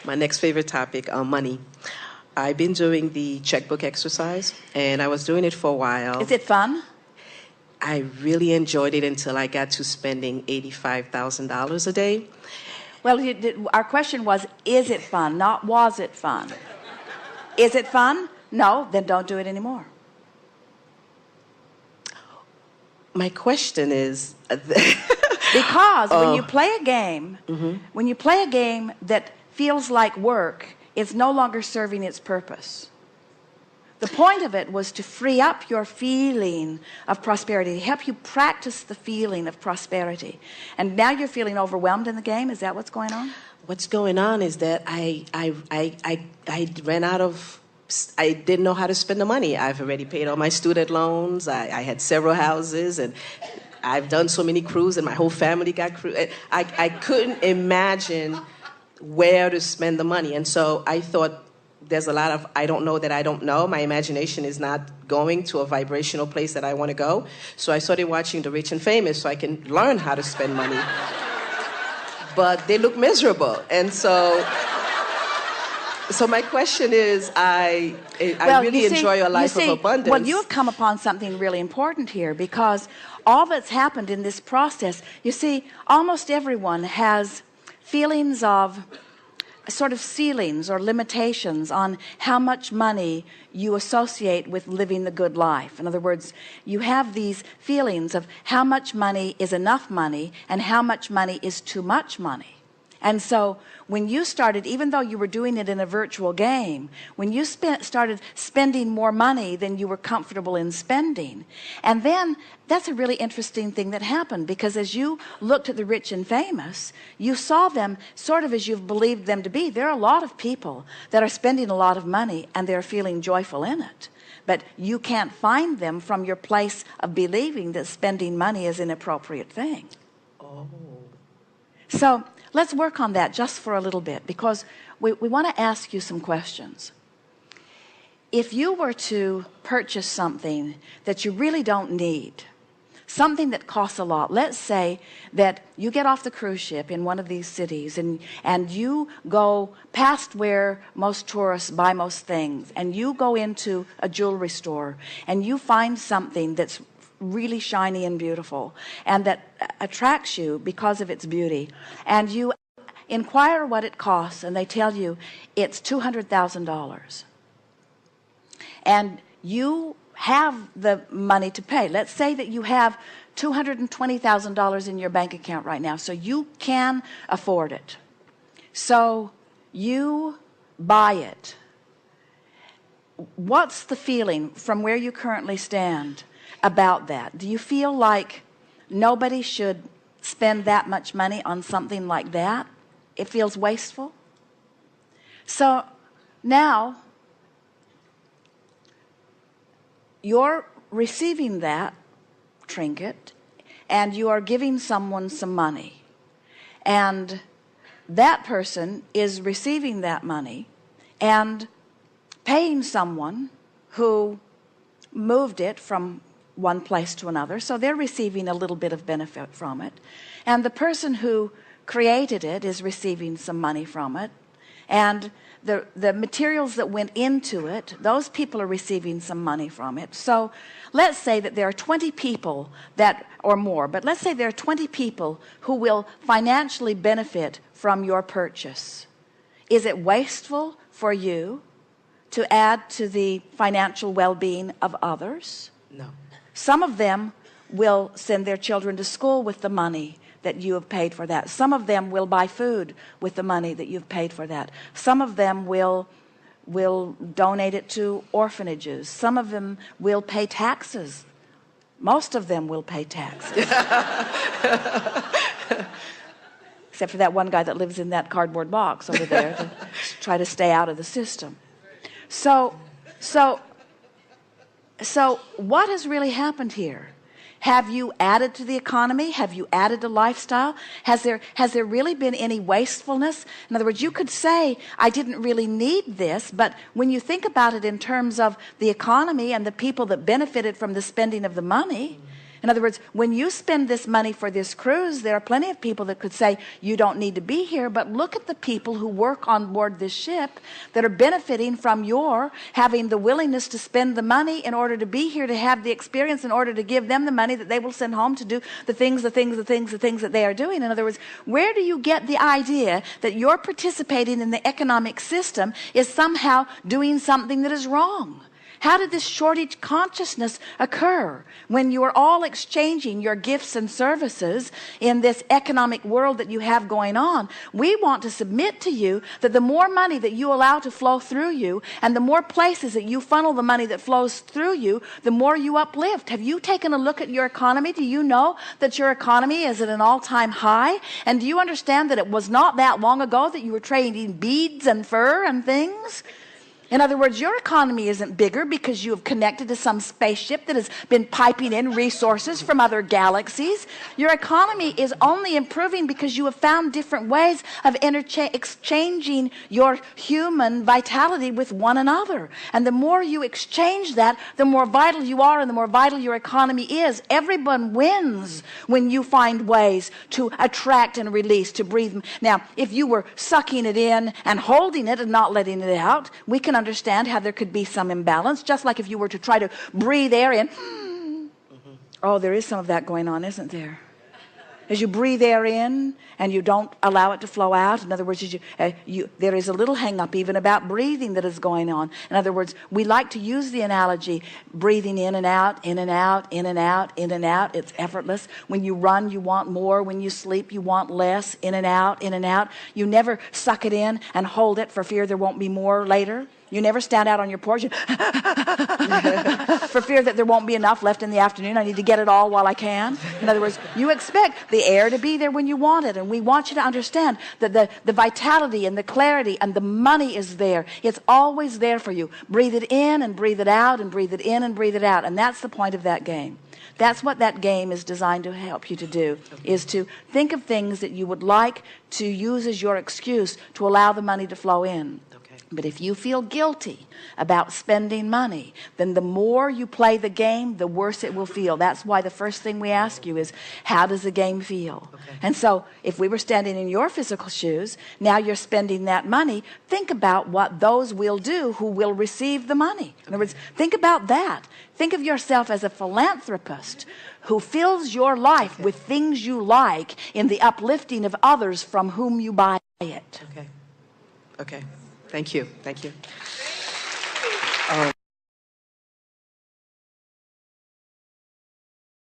My next favorite topic, money. I've been doing the checkbook exercise, and I was doing it for a while. Is it fun? I really enjoyed it until I got to spending $85,000 a day. Well, our question was, is it fun? Not was it fun? Is it fun? No, then don't do it anymore. My question is... Because when you play a game, when you play a game that feels like work, it's no longer serving its purpose. The point of it was to free up your feeling of prosperity, to help you practice the feeling of prosperity. And now you're feeling overwhelmed in the game. Is that what's going on? What's going on is that I ran out of... I didn't know how to spend the money. I've already paid all my student loans. I had several houses, and I've done so many cruises, and my whole family got cruises. I couldn't imagine where to spend the money. And so I thought, there's a lot of I don't know that I don't know. My imagination is not going to a vibrational place that I want to go. So I started watching The Rich and Famous so I can learn how to spend money. But they look miserable. And so my question is, I really enjoy a life of abundance. Well, you have come upon something really important here, because all that's happened in this process, you see, almost everyone has feelings of sort of ceilings or limitations on how much money you associate with living the good life. In other words, you have these feelings of how much money is enough money and how much money is too much money. And so when you started, even though you were doing it in a virtual game, when you started spending more money than you were comfortable in spending, and then that's a really interesting thing that happened, because as you looked at the rich and famous, you saw them sort of as you've believed them to be. There are a lot of people that are spending a lot of money and they're feeling joyful in it, but you can't find them from your place of believing that spending money is an appropriate thing. Oh. So let's work on that just for a little bit, because we want to ask you some questions. If you were to purchase something that you really don't need, something that costs a lot, let's say that you get off the cruise ship in one of these cities and you go past where most tourists buy most things, and you go into a jewelry store and you find something that's really shiny and beautiful and that attracts you because of its beauty, and you inquire what it costs, and they tell you it's $200,000, and you have the money to pay. Let's say that you have $220,000 in your bank account right now, so you can afford it, so you buy it. What's the feeling from where you currently stand about that? Do you feel like nobody should spend that much money on something like that? It feels wasteful. So now you're receiving that trinket and you are giving someone some money, and that person is receiving that money and paying someone who moved it from one place to another, so they're receiving a little bit of benefit from it, and the person who created it is receiving some money from it, and the materials that went into it, those people are receiving some money from it. So let's say that there are 20 people that, or more, but let's say there are 20 people who will financially benefit from your purchase. Is it wasteful for you to add to the financial well-being of others? No. Some of them will send their children to school with the money that you have paid for that. Some of them will buy food with the money that you've paid for that. Some of them will donate it to orphanages. Some of them will pay taxes. Most of them will pay taxes. Except for that one guy that lives in that cardboard box over there to try to stay out of the system. So what has really happened here? Have you added to the economy? Have you added to lifestyle? Has there really been any wastefulness? In other words, you could say, I didn't really need this, but when you think about it in terms of the economy and the people that benefited from the spending of the money, In other words, when you spend this money for this cruise, there are plenty of people that could say, you don't need to be here, but look at the people who work on board this ship that are benefiting from your having the willingness to spend the money in order to be here, to have the experience, in order to give them the money that they will send home to do the things that they are doing. In other words, where do you get the idea that you're participating in the economic system is somehow doing something that is wrong? How did this shortage consciousness occur when you are all exchanging your gifts and services in this economic world that you have going on? We want to submit to you that the more money that you allow to flow through you and the more places that you funnel the money that flows through you, the more you uplift. Have you taken a look at your economy? Do you know that your economy is at an all-time high? And do you understand that it was not that long ago that you were trading beads and fur and things? In other words, your economy isn't bigger because you have connected to some spaceship that has been piping in resources from other galaxies. Your economy is only improving because you have found different ways of exchanging your human vitality with one another. And the more you exchange that, the more vital you are and the more vital your economy is. Everyone wins when you find ways to attract and release, to breathe. Now, if you were sucking it in and holding it and not letting it out, we can understand how there could be some imbalance, just like if you were to try to breathe air in. Oh, there is some of that going on, isn't there? As you breathe air in and you don't allow it to flow out. In other words, there is a little hang up even about breathing that is going on. In other words, we like to use the analogy breathing in and out, in and out, in and out, in and out. It's effortless. When you run, you want more. When you sleep, you want less. In and out, in and out. You never suck it in and hold it for fear there won't be more later. You never stand out on your porch for fear that there won't be enough left in the afternoon. I need to get it all while I can. In other words, you expect the air to be there when you want it. And we want you to understand that the vitality and the clarity and the money is there. It's always there for you. Breathe it in and breathe it out and breathe it in and breathe it out. And that's the point of that game. That's what that game is designed to help you to do, is to think of things that you would like to use as your excuse to allow the money to flow in. But if you feel guilty about spending money, then the more you play the game, the worse it will feel. That's why the first thing we ask you is, how does the game feel? And so if we were standing in your physical shoes, now you're spending that money, think about what those will do who will receive the money. In other words, think about that. Think of yourself as a philanthropist who fills your life with things you like in the uplifting of others from whom you buy it. Okay. Thank you.